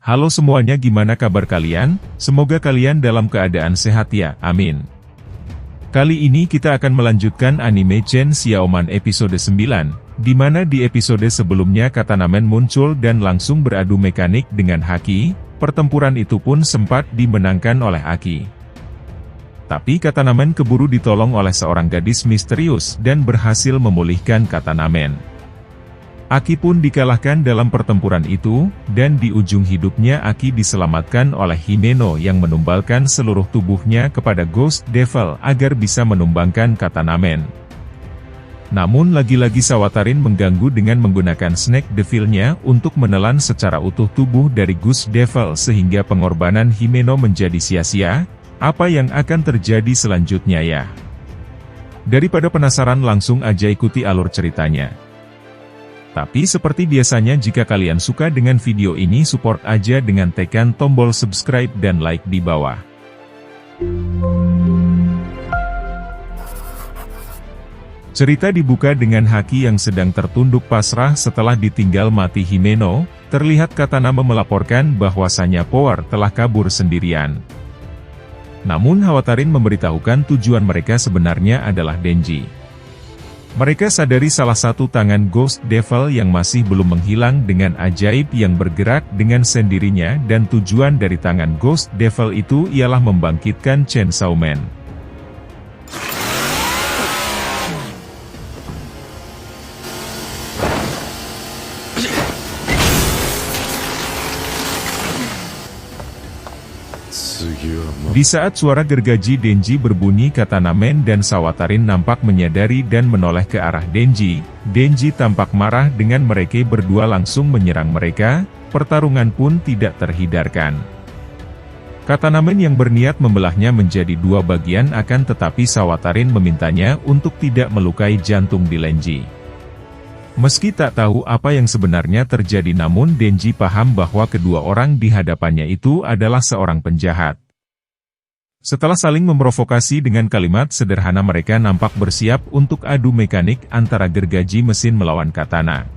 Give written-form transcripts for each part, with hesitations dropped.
Halo semuanya, gimana kabar kalian? Semoga kalian dalam keadaan sehat ya, amin. Kali ini kita akan melanjutkan anime Chainsaw Man episode 9, di mana di episode sebelumnya Katanamen muncul dan langsung beradu mekanik dengan Haki. Pertempuran itu pun sempat dimenangkan oleh Aki. Tapi Katanamen keburu ditolong oleh seorang gadis misterius dan berhasil memulihkan Katanamen. Aki pun dikalahkan dalam pertempuran itu, dan di ujung hidupnya Aki diselamatkan oleh Himeno yang menumbalkan seluruh tubuhnya kepada Ghost Devil agar bisa menumbangkan Katanamen. Namun lagi-lagi Sawatarin mengganggu dengan menggunakan Snake Devil-nya untuk menelan secara utuh tubuh dari Ghost Devil sehingga pengorbanan Himeno menjadi sia-sia. Apa yang akan terjadi selanjutnya ya? Daripada penasaran, langsung aja ikuti alur ceritanya. Tapi seperti biasanya, jika kalian suka dengan video ini, support aja dengan tekan tombol subscribe dan like di bawah. Cerita dibuka dengan Haki yang sedang tertunduk pasrah setelah ditinggal mati Himeno. Terlihat Kataname melaporkan bahwasanya Power telah kabur sendirian. Namun Hawatarin memberitahukan tujuan mereka sebenarnya adalah Denji. Mereka sadari salah satu tangan Ghost Devil yang masih belum menghilang dengan ajaib yang bergerak dengan sendirinya, dan tujuan dari tangan Ghost Devil itu ialah membangkitkan Chainsaw Man. Di saat suara gergaji Denji berbunyi, Katanamen dan Sawatarin nampak menyadari dan menoleh ke arah Denji. Denji tampak marah dengan mereka berdua langsung menyerang mereka. Pertarungan pun tidak terhindarkan. Katanamen yang berniat membelahnya menjadi dua bagian, akan tetapi Sawatarin memintanya untuk tidak melukai jantung Denji. Meski tak tahu apa yang sebenarnya terjadi, namun Denji paham bahwa kedua orang di hadapannya itu adalah seorang penjahat. Setelah saling memprovokasi dengan kalimat sederhana, mereka nampak bersiap untuk adu mekanik antara gergaji mesin melawan katana.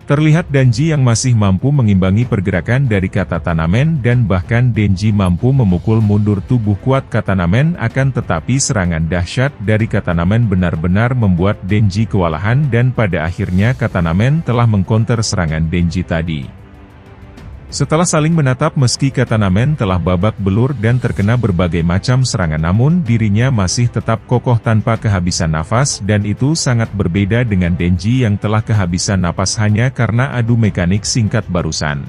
Terlihat Denji yang masih mampu mengimbangi pergerakan dari Katanamen, dan bahkan Denji mampu memukul mundur tubuh kuat Katanamen, akan tetapi serangan dahsyat dari Katanamen benar-benar membuat Denji kewalahan, dan pada akhirnya Katanamen telah mengcounter serangan Denji tadi. Setelah saling menatap, meski Katanamen telah babak belur dan terkena berbagai macam serangan, namun dirinya masih tetap kokoh tanpa kehabisan nafas, dan itu sangat berbeda dengan Denji yang telah kehabisan napas hanya karena adu mekanik singkat barusan.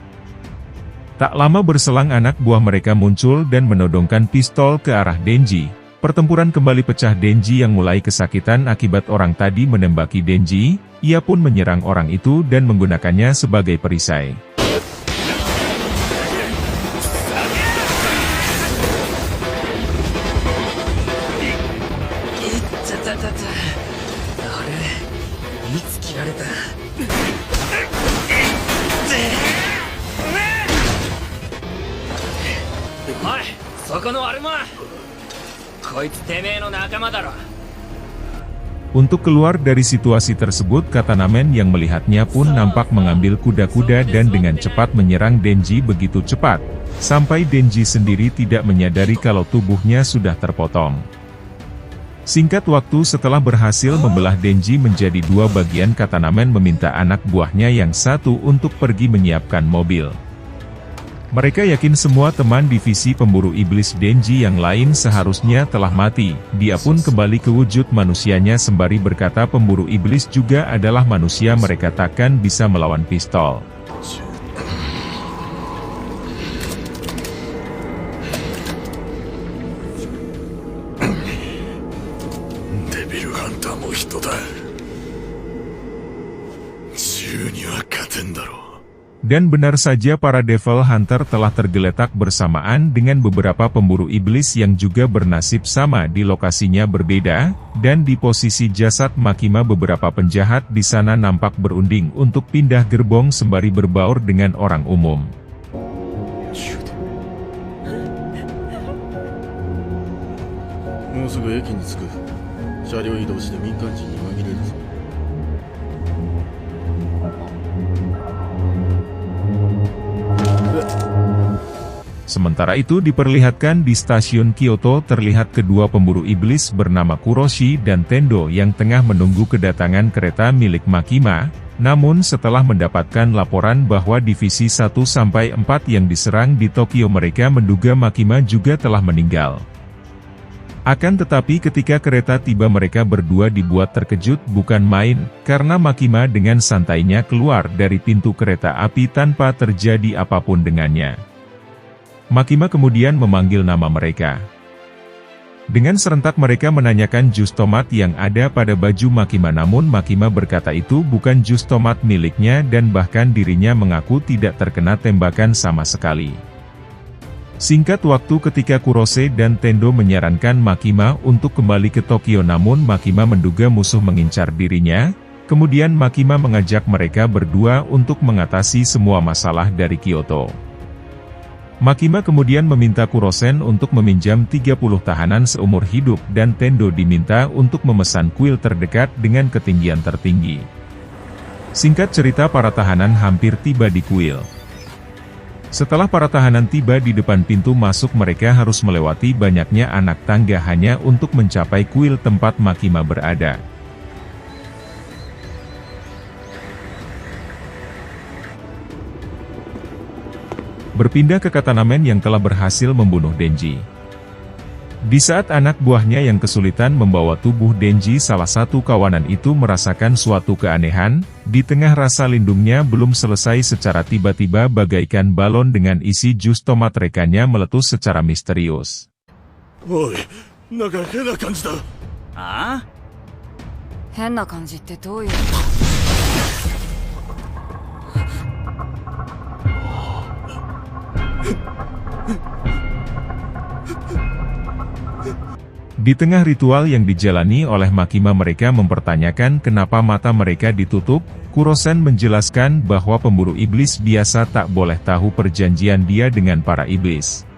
Tak lama berselang, anak buah mereka muncul dan menodongkan pistol ke arah Denji. Pertempuran kembali pecah. Denji yang mulai kesakitan akibat orang tadi menembaki Denji, ia pun menyerang orang itu dan menggunakannya sebagai perisai. Untuk keluar dari situasi tersebut, Katanamen yang melihatnya pun nampak mengambil kuda-kuda dan dengan cepat menyerang Denji begitu cepat, sampai Denji sendiri tidak menyadari kalau tubuhnya sudah terpotong. Singkat waktu setelah berhasil membelah Denji menjadi dua bagian, Katanamen meminta anak buahnya yang satu untuk pergi menyiapkan mobil. Mereka yakin semua teman divisi pemburu iblis Denji yang lain seharusnya telah mati. Dia pun kembali ke wujud manusianya sembari berkata pemburu iblis juga adalah manusia, mereka takkan bisa melawan pistol. Dan benar saja, para Devil Hunter telah tergeletak bersamaan dengan beberapa pemburu iblis yang juga bernasib sama di lokasinya berbeda, dan di posisi jasad Makima beberapa penjahat di sana nampak berunding untuk pindah gerbong sembari berbaur dengan orang umum. もうすぐ駅に着く。車両移動して民間人に紛れるぞ。Sementara itu diperlihatkan di stasiun Kyoto terlihat kedua pemburu iblis bernama Kuroshi dan Tendo yang tengah menunggu kedatangan kereta milik Makima, namun setelah mendapatkan laporan bahwa divisi 1-4 yang diserang di Tokyo mereka menduga Makima juga telah meninggal. Akan tetapi ketika kereta tiba mereka berdua dibuat terkejut bukan main, karena Makima dengan santainya keluar dari pintu kereta api tanpa terjadi apapun dengannya. Makima kemudian memanggil nama mereka. Dengan serentak mereka menanyakan jus tomat yang ada pada baju Makima, namun Makima berkata itu bukan jus tomat miliknya dan bahkan dirinya mengaku tidak terkena tembakan sama sekali. Singkat waktu ketika Kurose dan Tendo menyarankan Makima untuk kembali ke Tokyo, namun Makima menduga musuh mengincar dirinya, kemudian Makima mengajak mereka berdua untuk mengatasi semua masalah dari Kyoto. Makima kemudian meminta Kurosen untuk meminjam 30 tahanan seumur hidup dan Tendo diminta untuk memesan kuil terdekat dengan ketinggian tertinggi. Singkat cerita para tahanan hampir tiba di kuil. Setelah para tahanan tiba di depan pintu masuk mereka harus melewati banyaknya anak tangga hanya untuk mencapai kuil tempat Makima berada. Berpindah ke Katanamen yang telah berhasil membunuh Denji. Di saat anak buahnya yang kesulitan membawa tubuh Denji, salah satu kawanan itu merasakan suatu keanehan, di tengah rasa lindungnya belum selesai secara tiba-tiba bagaikan balon dengan isi jus tomat rekannya meletus secara misterius. Oi, naga henna kanji da. Ah? Henna kanji tte dou iu? Di tengah ritual yang dijalani oleh Makima mereka mempertanyakan kenapa mata mereka ditutup. Kurosen menjelaskan bahwa pemburu iblis biasa tak boleh tahu perjanjian dia dengan para iblis.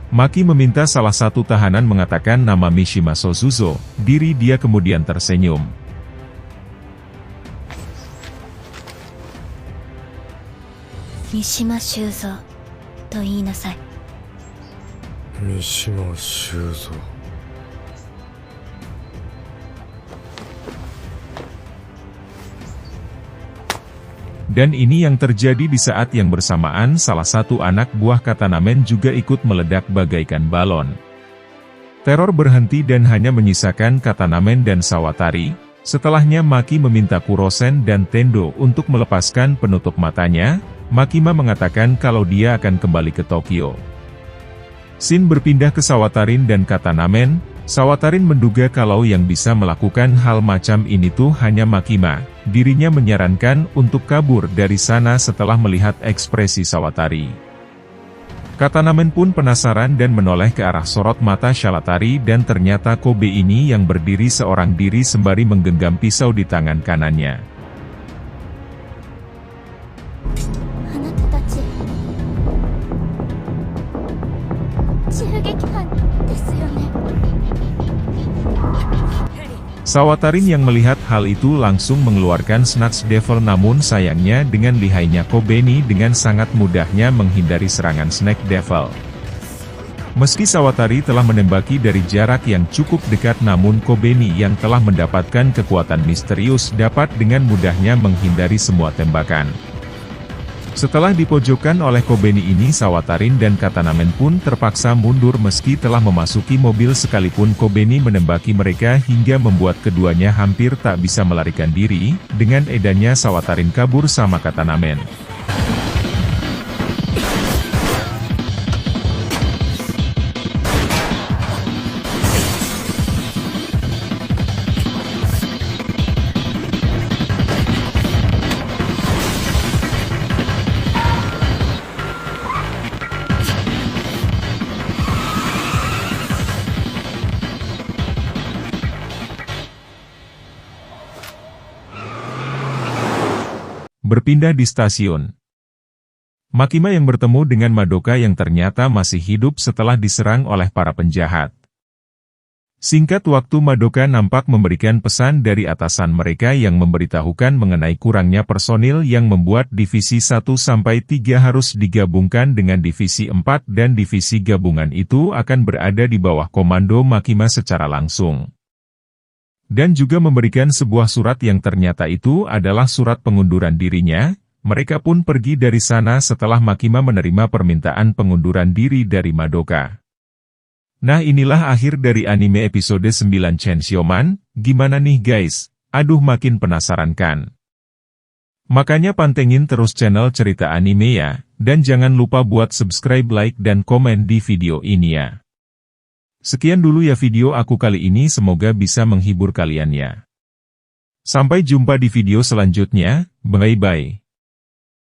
Maki meminta salah satu tahanan mengatakan nama Mishima Sozuzo, diri dia kemudian tersenyum. Mishima Shuzo, to iinasai. Mishima Shuzo. Dan ini yang terjadi di saat yang bersamaan salah satu anak buah Katanamen juga ikut meledak bagaikan balon. Teror berhenti dan hanya menyisakan Katanamen dan Sawatari. Setelahnya Maki meminta Kurosen dan Tendo untuk melepaskan penutup matanya. Makima mengatakan kalau dia akan kembali ke Tokyo. Shin berpindah ke Sawatarin dan Katanamen. Sawatarin menduga kalau yang bisa melakukan hal macam ini tuh hanya Makima. Dirinya menyarankan untuk kabur dari sana setelah melihat ekspresi Sawatari. Katanamen pun penasaran dan menoleh ke arah sorot mata Sawatari dan ternyata Kobe ini yang berdiri seorang diri sembari menggenggam pisau di tangan kanannya. Anata tachi. Chugekihan desu yo ne. Sawatarin yang melihat hal itu langsung mengeluarkan Snatch Devil, namun sayangnya dengan lihainya Kobeni dengan sangat mudahnya menghindari serangan Snake Devil. Meski Sawatari telah menembaki dari jarak yang cukup dekat, namun Kobeni yang telah mendapatkan kekuatan misterius dapat dengan mudahnya menghindari semua tembakan. Setelah dipojokkan oleh Kobeni ini, Sawatarin dan Katanamen pun terpaksa mundur meski telah memasuki mobil sekalipun Kobeni menembaki mereka hingga membuat keduanya hampir tak bisa melarikan diri. Dengan edannya Sawatarin kabur sama Katanamen. Berpindah di stasiun. Makima yang bertemu dengan Madoka yang ternyata masih hidup setelah diserang oleh para penjahat. Singkat waktu Madoka nampak memberikan pesan dari atasan mereka yang memberitahukan mengenai kurangnya personil yang membuat divisi 1-3 harus digabungkan dengan divisi 4 dan divisi gabungan itu akan berada di bawah komando Makima secara langsung. Dan juga memberikan sebuah surat yang ternyata itu adalah surat pengunduran dirinya. Mereka pun pergi dari sana setelah Makima menerima permintaan pengunduran diri dari Madoka. Nah, inilah akhir dari anime episode 9 Chainsaw Man. Gimana nih guys? Aduh, makin penasaran kan? Makanya pantengin terus channel Cerita Anime ya, dan jangan lupa buat subscribe, like, dan komen di video ini ya. Sekian dulu ya video aku kali ini, semoga bisa menghibur kalian ya. Sampai jumpa di video selanjutnya, bye-bye.